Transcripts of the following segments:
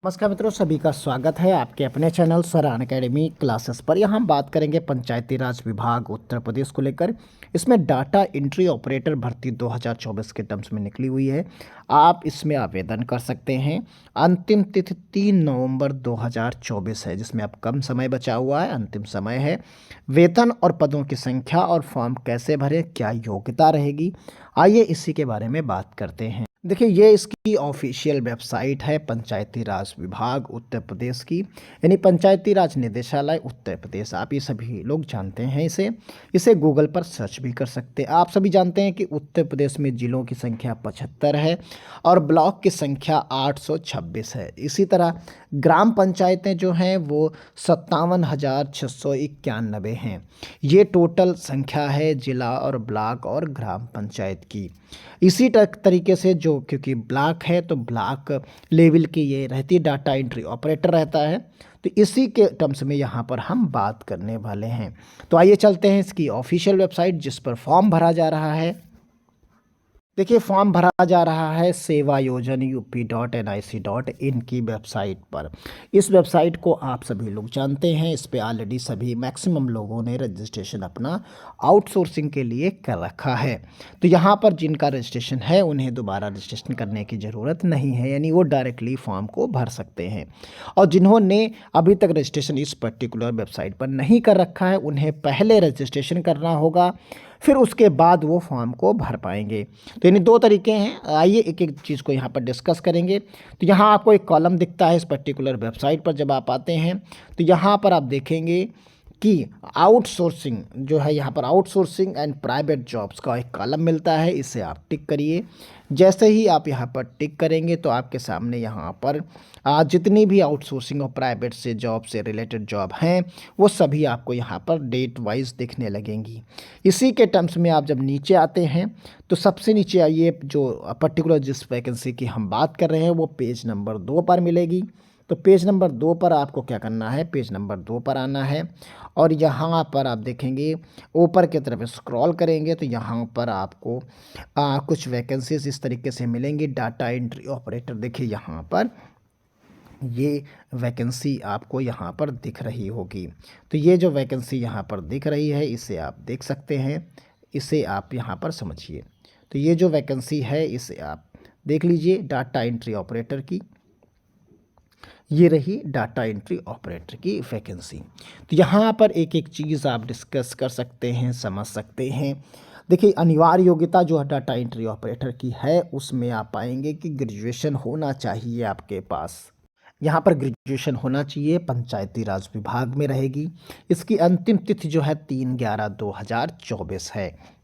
नमस्कार मित्रों, सभी का स्वागत है आपके अपने चैनल सर अनअकैडमी क्लासेस पर। यहाँ हम बात करेंगे पंचायती राज विभाग उत्तर प्रदेश को लेकर। इसमें डाटा एंट्री ऑपरेटर भर्ती 2024 के टर्म्स में निकली हुई है। आप इसमें आवेदन कर सकते हैं। अंतिम तिथि 3 नवंबर 2024 है, जिसमें अब कम समय बचा हुआ है, अंतिम समय है। वेतन और पदों की संख्या और फॉर्म कैसे भरें, क्या योग्यता रहेगी, आइए इसी के बारे में बात करते हैं। देखिए, ये इसकी ऑफिशियल वेबसाइट है पंचायती राज विभाग उत्तर प्रदेश की, यानी पंचायती राज निदेशालय उत्तर प्रदेश। आप ये सभी लोग जानते हैं इसे इसे गूगल पर सर्च भी कर सकते हैं। आप सभी जानते हैं कि उत्तर प्रदेश में जिलों की संख्या 75 है और ब्लॉक की संख्या 826 है। इसी तरह ग्राम पंचायतें जो हैं वो 57,691 हैं। ये टोटल संख्या है जिला और ब्लॉक और ग्राम पंचायत की। इसी तरीके से जो, क्योंकि ब्लॉक है तो ब्लॉक लेवल की ये रहती है, डाटा एंट्री ऑपरेटर रहता है। तो इसी के टर्म्स में यहाँ पर हम बात करने वाले हैं। तो आइए चलते हैं इसकी ऑफिशियल वेबसाइट जिस पर फॉर्म भरा जा रहा है। देखिए, फॉर्म भरा जा रहा है sevayojanup.nic.in की वेबसाइट पर। इस वेबसाइट को आप सभी लोग जानते हैं। इस पे ऑलरेडी सभी मैक्सिमम लोगों ने रजिस्ट्रेशन अपना आउटसोर्सिंग के लिए कर रखा है। तो यहाँ पर जिनका रजिस्ट्रेशन है उन्हें दोबारा रजिस्ट्रेशन करने की ज़रूरत नहीं है, यानी वो डायरेक्टली फॉर्म को भर सकते हैं। और जिन्होंने अभी तक रजिस्ट्रेशन इस पर्टिकुलर वेबसाइट पर नहीं कर रखा है उन्हें पहले रजिस्ट्रेशन करना होगा, फिर उसके बाद वो फॉर्म को भर पाएंगे। तो यानी दो तरीके हैं। आइए एक एक चीज़ को यहाँ पर डिस्कस करेंगे। तो यहाँ आपको एक कॉलम दिखता है इस पर्टिकुलर वेबसाइट पर। जब आप आते हैं तो यहाँ पर आप देखेंगे कि आउटसोर्सिंग जो है, यहाँ पर आउटसोर्सिंग एंड प्राइवेट जॉब्स का एक कॉलम मिलता है, इसे आप टिक करिए। जैसे ही आप यहाँ पर टिक करेंगे तो आपके सामने यहाँ पर जितनी भी आउटसोर्सिंग और प्राइवेट से जॉब से रिलेटेड जॉब हैं वो सभी आपको यहाँ पर डेट वाइज दिखने लगेंगी। इसी के टर्म्स में आप जब नीचे आते हैं तो सबसे नीचे आइए, जो पर्टिकुलर जिस वैकेंसी की हम बात कर रहे हैं वो पेज नंबर 2 पर मिलेगी। तो पेज नंबर 2 पर आपको क्या करना है, पेज नंबर 2 पर आना है और यहाँ पर आप देखेंगे ऊपर की तरफ स्क्रॉल करेंगे तो यहाँ पर आपको कुछ वैकेंसीज इस तरीके से मिलेंगी। डाटा एंट्री ऑपरेटर, देखिए यहाँ पर ये वैकेंसी आपको यहाँ पर दिख रही होगी। तो ये जो वैकेंसी यहाँ पर दिख रही है इसे आप देख सकते हैं, इसे आप यहाँ पर समझिए। तो ये जो वैकेंसी है इसे आप देख लीजिए, डाटा एंट्री ऑपरेटर की। ये रही डाटा एंट्री ऑपरेटर की वैकेंसी। तो यहाँ पर एक एक चीज़ आप डिस्कस कर सकते हैं, समझ सकते हैं। देखिए, अनिवार्य योग्यता जो डाटा एंट्री ऑपरेटर की है उसमें आप पाएंगे कि ग्रेजुएशन होना चाहिए आपके पास। यहाँ पर ग्रेजुएशन होना चाहिए, पंचायती राज विभाग में रहेगी। इसकी अंतिम तिथि जो है 3/11/2024 है।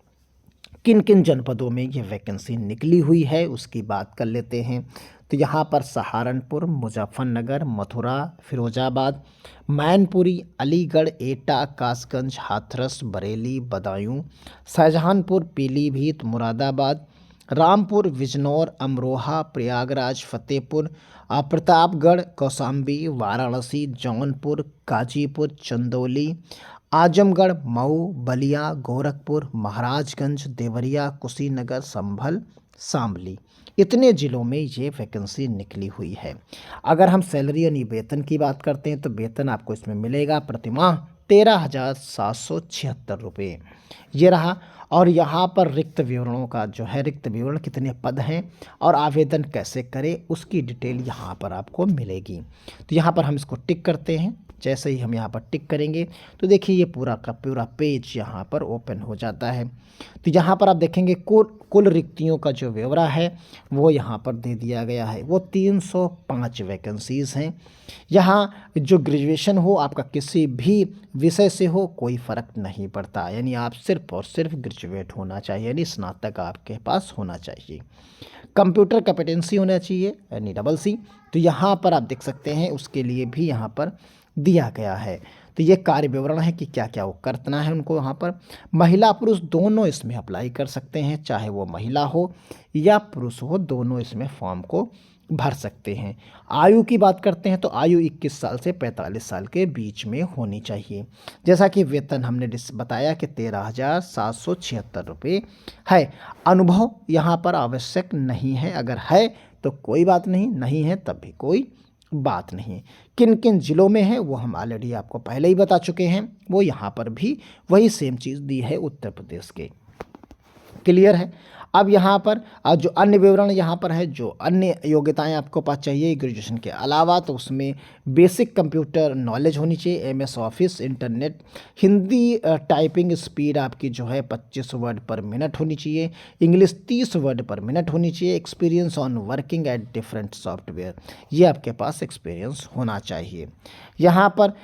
किन किन जनपदों में ये वैकेंसी निकली हुई है उसकी बात कर लेते हैं। तो यहाँ पर सहारनपुर, मुजफ्फरनगर, मथुरा, फिरोजाबाद, मैनपुरी, अलीगढ़, एटा, कासगंज, हाथरस, बरेली, बदायूं, शाहजहांपुर, पीलीभीत, मुरादाबाद, रामपुर, बिजनौर, अमरोहा, प्रयागराज, फतेहपुर, प्रतापगढ़, कौशाम्बी, वाराणसी, जौनपुर, गाजीपुर, चंदौली, आजमगढ़, मऊ, बलिया, गोरखपुर, महाराजगंज, देवरिया, कुशीनगर, संभल, शामली, इतने ज़िलों में ये वैकेंसी निकली हुई है। अगर हम सैलरी यानी वेतन की बात करते हैं तो वेतन आपको इसमें मिलेगा प्रतिमाह 13,776 रुपये। ये रहा। और यहाँ पर रिक्त विवरणों का जो है, रिक्त विवरण कितने पद हैं और आवेदन कैसे करें उसकी डिटेल यहाँ पर आपको मिलेगी। तो यहाँ पर हम इसको टिक करते हैं। जैसे ही हम यहाँ पर टिक करेंगे तो देखिए ये पूरा का पूरा पेज यहाँ पर ओपन हो जाता है। तो यहाँ पर आप देखेंगे कुल रिक्तियों का जो ब्यौरा है वो यहाँ पर दे दिया गया है। वो 305 वैकेंसीज़ हैं। यहाँ जो ग्रेजुएशन हो आपका किसी भी विषय से हो कोई फ़र्क नहीं पड़ता, यानी आप सिर्फ और सिर्फ ग्रेजुएट होना चाहिए, यानी स्नातक आपके पास होना चाहिए। कंप्यूटर कॉम्पिटेंसी होना चाहिए यानी CCC। तो यहाँ पर आप देख सकते हैं उसके लिए भी यहाँ पर दिया गया है। तो ये कार्य विवरण है कि क्या क्या वो करना है उनको। यहाँ पर महिला पुरुष दोनों इसमें अप्लाई कर सकते हैं, चाहे वो महिला हो या पुरुष हो, दोनों इसमें फॉर्म को भर सकते हैं। आयु की बात करते हैं तो आयु 21 साल से 45 साल के बीच में होनी चाहिए। जैसा कि वेतन हमने बताया कि 13,776 रुपये है। अनुभव यहाँ पर आवश्यक नहीं है, अगर है तो कोई बात नहीं, नहीं है तब भी कोई बात नहीं। किन किन ज़िलों में है वो हम ऑलरेडी आपको पहले ही बता चुके हैं, वो यहाँ पर भी वही सेम चीज़ दी है उत्तर प्रदेश के। क्लियर है। अब यहाँ पर जो अन्य विवरण यहाँ पर है, जो अन्य योग्यताएं आपको पास चाहिए ग्रेजुएशन के अलावा, तो उसमें बेसिक कंप्यूटर नॉलेज होनी चाहिए, MS office, internet, Hindi typing speed आपकी जो है 25 वर्ड पर मिनट होनी चाहिए, इंग्लिश 30 वर्ड पर मिनट होनी चाहिए, experience on working at different software, ये आपके पास एक्सपीरियंस होना चाहिए। यहाँ पर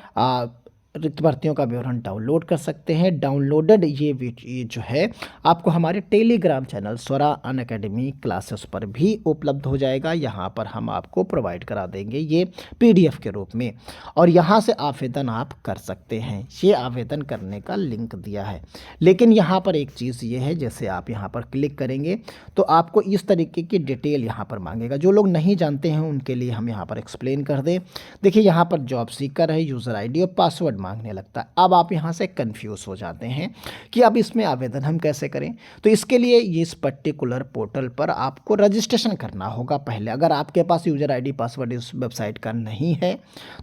रिक्त भर्तियों का विवरण डाउनलोड कर सकते हैं। डाउनलोडेड ये जो है आपको हमारे टेलीग्राम चैनल स्वरा अनअकैडमी क्लासेस पर भी उपलब्ध हो जाएगा। यहाँ पर हम आपको प्रोवाइड करा देंगे ये पीडीएफ के रूप में, और यहाँ से आवेदन आप कर सकते हैं। ये आवेदन करने का लिंक दिया है, लेकिन यहाँ पर एक चीज़ ये है, जैसे आप यहाँ पर क्लिक करेंगे तो आपको इस तरीके की डिटेल यहाँ पर मांगेगा। जो लोग नहीं जानते हैं उनके लिए हम यहाँ पर एक्सप्लेन कर दें। देखिए यहाँ पर जॉब सीकर है, यूज़र आईडी और पासवर्ड मांगने लगता है। अब आप यहाँ से कंफ्यूज हो जाते हैं कि अब इसमें आवेदन हम कैसे करें। तो इसके लिए इस पर्टिकुलर पोर्टल पर आपको रजिस्ट्रेशन करना होगा पहले। अगर आपके पास यूज़र आईडी पासवर्ड इस वेबसाइट का नहीं है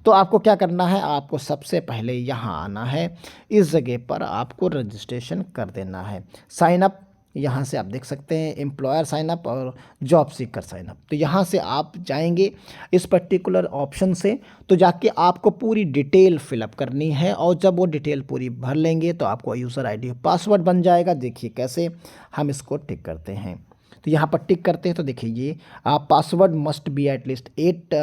तो आपको क्या करना है, आपको सबसे पहले यहाँ आना है, इस जगह पर आपको रजिस्ट्रेशन कर देना है। साइन अप, यहाँ से आप देख सकते हैं एम्प्लॉयर साइनअप और जॉब सीकर साइनअप। तो यहाँ से आप जाएंगे इस पर्टिकुलर ऑप्शन से, तो जाके आपको पूरी डिटेल फिलअप करनी है, और जब वो डिटेल पूरी भर लेंगे तो आपको यूज़र आईडी पासवर्ड बन जाएगा। देखिए कैसे हम इसको टिक करते हैं। तो यहाँ पर टिक करते हैं तो देखिए ये password must be at least 8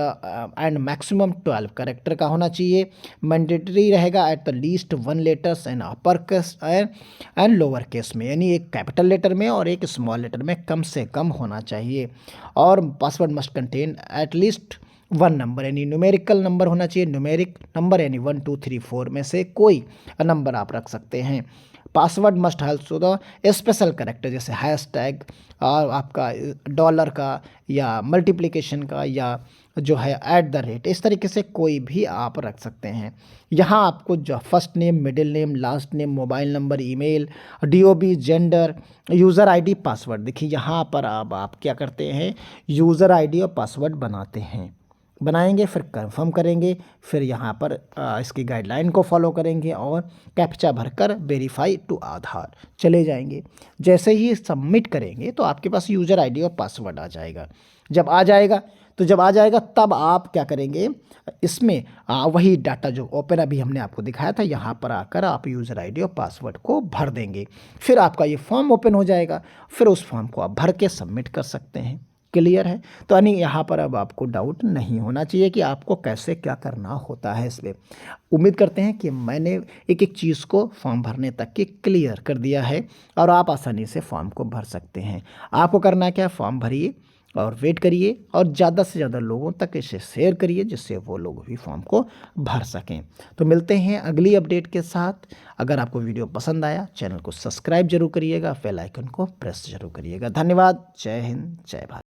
and maximum 12 character का होना चाहिए। मैंडेटरी रहेगा at the least 1 letters and upper case and lower case में, यानी एक कैपिटल लेटर में और एक स्मॉल लेटर में कम से कम होना चाहिए। और password must contain at least 1 number, यानी न्यूमेरिकल नंबर होना चाहिए। न्यूमेरिक नंबर यानी 1 2 3 4 में से कोई नंबर आप रख सकते हैं। Password must also the special character, जैसे हैशटैग और आपका डॉलर का या मल्टीप्लिकेशन का या जो है एट द रेट, इस तरीके से कोई भी आप रख सकते हैं। यहाँ आपको जो first name, middle name, last name, mobile number, email, DOB, gender, user ID, password. देखिए यहाँ पर अब आप क्या करते हैं, यूज़र आईडी और पासवर्ड बनाएंगे, फिर कंफर्म करेंगे, फिर यहाँ पर इसकी गाइडलाइन को फॉलो करेंगे और कैप्चा भरकर वेरीफाई टू आधार चले जाएंगे। जैसे ही सबमिट करेंगे तो आपके पास यूज़र आईडी और पासवर्ड आ जाएगा। जब आ जाएगा तब आप क्या करेंगे, इसमें वही डाटा जो ओपन अभी हमने आपको दिखाया था, यहाँ पर आकर आप यूज़र आईडी और पासवर्ड को भर देंगे। फिर आपका ये फॉर्म ओपन हो जाएगा, फिर उस फॉर्म को आप भर के सबमिट कर सकते हैं। क्लियर है। तो यानी यहाँ पर अब आपको डाउट नहीं होना चाहिए कि आपको कैसे क्या करना होता है। इसलिए उम्मीद करते हैं कि मैंने एक एक चीज़ को फॉर्म भरने तक के क्लियर कर दिया है और आप आसानी से फॉर्म को भर सकते हैं। आपको करना क्या है, फॉर्म भरिए और वेट करिए और ज़्यादा से ज़्यादा लोगों तक इसे शेयर करिए, जिससे वो लोग भी फॉर्म को भर सकें। तो मिलते हैं अगली अपडेट के साथ। अगर आपको वीडियो पसंद आया, चैनल को सब्सक्राइब जरूर करिएगा, बेल आइकन को प्रेस जरूर करिएगा। धन्यवाद। जय हिंद, जय भारत।